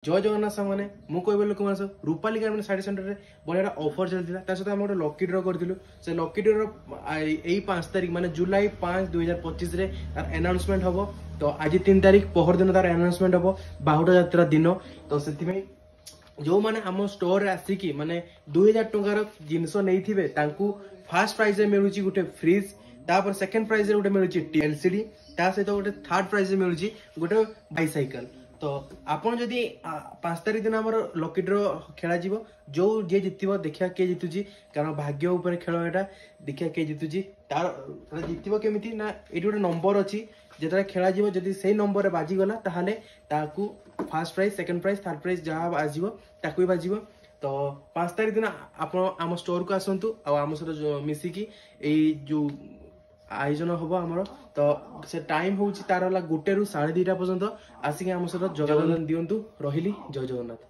जय जगन्नाथ सामने मु कहबे लोक मानस रूपाली गार्मेंट साड़ी सेंटर रे बढ़िया ऑफर चलता ता सहित आम गोटे लकी ड्र करूँ से लकी ड्र यही 5 तारीख माने जुलाई 5 2025 रे तार अनाउंसमेंट हम तो आज 3 तारीख पहर दिन तार अनाउंसमेंट हम बाहुड़ा यात्रा दिन तो से जो मैंने आम स्टोर आसिकी माने 2000 टंकार जिनस नहीं फास्ट प्राइस मिलूँ गोटे फ्रिज तापर सेकंड प्राइस गोटे मिलूँ एलसीडी ता सहित गोटे थर्ड प्राइस मिलूँ गोटे बाइसाइकल तो आपन जदि 5 तारीख दिन आमर लकी ड्र खेला जो जी जितब देखा किए जितुची कारण भाग्य उपर खेल एटा देखा किए जितुची तार जितब केमिति ना ये गोटे नंबर अच्छी जो खेला जदि से नंबर रे बाजीगला ताहले ताकू first prize second prize third prize जहाँ बाजिबो ताकू बाजिबो तो 5 तारीख दिन आप आम स्टोर को आसतु आम सहित मिसिकी जो आयोजन हम आमर तो से टाइम हूँ तार 1 ରୁ 2:30 पर्यंत आसिक आम सहित योगदान दिंतु रही जय जगन्नाथ।